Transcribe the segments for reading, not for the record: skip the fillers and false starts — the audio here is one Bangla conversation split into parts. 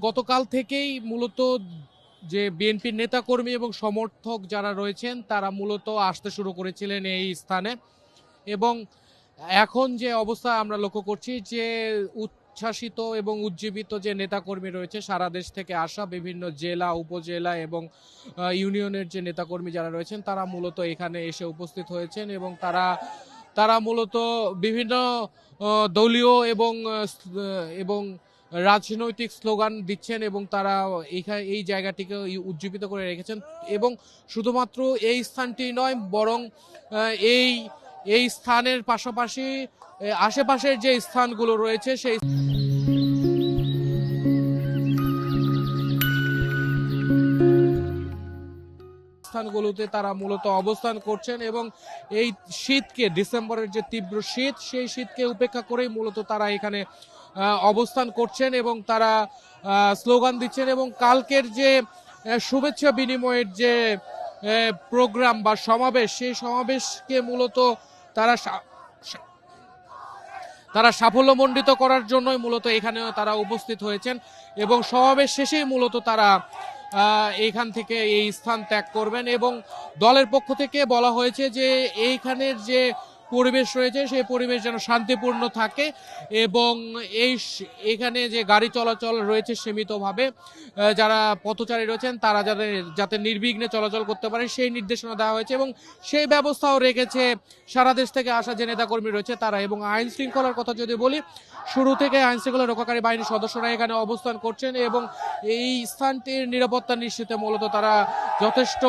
গতকাল থেকেই মূলত যে বিএনপির নেতাকর্মী এবং সমর্থক যারা রয়েছেন তারা মূলত আসতে শুরু করেছিলেন এই স্থানে। এবং এখন যে অবস্থা আমরা লক্ষ্য করছি যে উচ্ছ্বাসিত এবং উজ্জীবিত যে নেতাকর্মী রয়েছে সারা দেশ থেকে আসা বিভিন্ন জেলা উপজেলা এবং ইউনিয়নের যে নেতাকর্মী যারা রয়েছেন তারা মূলত এখানে এসে উপস্থিত হয়েছেন এবং তারা তারা মূলত বিভিন্ন দলীয় এবং রাজনৈতিক স্লোগান দিচ্ছেন এবং তারা এই জায়গাটিকে উজ্জীবিত করে রেখেছেন। এবং শুধুমাত্র এই স্থানটি নয়, বরং এই এই স্থানের পাশাপাশি আশেপাশের যে স্থানগুলো রয়েছে সেই স্থানগুলোতে তারা মূলত অবস্থান করছেন এবং এই শীতকে, ডিসেম্বরের যে তীব্র শীত, সেই শীতকে উপেক্ষা করেই মূলত তারা এখানে অবস্থান করছেন এবং তারা স্লোগান দিচ্ছেন। এবং কালকের যে শুভেচ্ছা বিনিময়ের যে প্রোগ্রাম বা সমাবেশ, সেই সমাবেশকে মূলত তারা তারা সাফল্যমণ্ডিত করার জন্যই মূলত এখানে তারা উপস্থিত হয়েছেন এবং সমাবেশ শেষেই মূলত তারা এইখান থেকে এই স্থান ত্যাগ করবেন। এবং দলের পক্ষ থেকে বলা হয়েছে যে এইখানের যে পরিবেশ রয়েছে সেই পরিবেশ যেন শান্তিপূর্ণ থাকে এবং এখানে যে গাড়ি চলাচল রয়েছে সীমিতভাবে, যারা পথচারী রয়েছেন তারা যাতে নির্বিঘ্নে চলাচল করতে পারে সেই নির্দেশনা দেওয়া হয়েছে এবং সেই ব্যবস্থাও রেখেছে সারা দেশ থেকে আসা যে নেতাকর্মী রয়েছে তারা। এবং আইন শৃঙ্খলার কথা যদি বলি, শুরু থেকে আইন শৃঙ্খলা রক্ষাকারী বাহিনীর সদস্যরা এখানে অবস্থান করছেন এবং এই স্থানটির নিরাপত্তা নিশ্চিতে মূলত তারা যথেষ্ট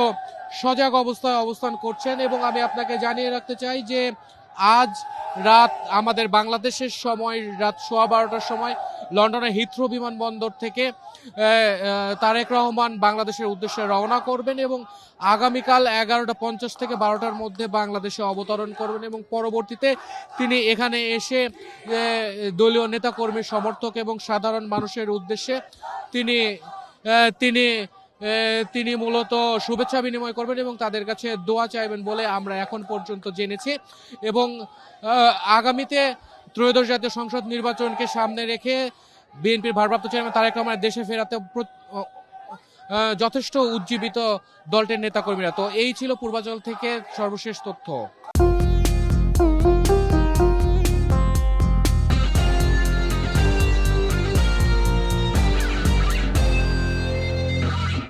সজাগ অবস্থায় অবস্থান করছেন। এবং আমি আপনাকে জানিয়ে রাখতে চাই যে আজ রাত আমাদের বাংলাদেশের সময় রাত 12:15টার সময় লন্ডনের হিথ্রো বিমানবন্দর থেকে তারেক রহমান বাংলাদেশের উদ্দেশ্যে রওনা করবেন এবং আগামীকাল 11:50 থেকে 12টার মধ্যে বাংলাদেশে অবতরণ করবেন এবং পরবর্তীতে তিনি এখানে এসে দলীয় নেতাকর্মী, সমর্থক এবং সাধারণ মানুষের উদ্দেশ্যে তিনি তিনি তিনি মূলত শুভেচ্ছা বিনিময় করবেন এবং তাদের কাছে দোয়া চাইবেন বলে আমরা এখন পর্যন্ত জেনেছি। এবং আগামীতে ত্রয়োদশ জাতীয় সংসদ নির্বাচনকে সামনে রেখে বিএনপির ভারপ্রাপ্ত চেয়ারম্যান তারেক রহমানের দেশে ফেরাতে যথেষ্ট উজ্জীবিত দলটির নেতাকর্মীরা। তো এই ছিল পূর্বাঞ্চল থেকে সর্বশেষ তথ্য।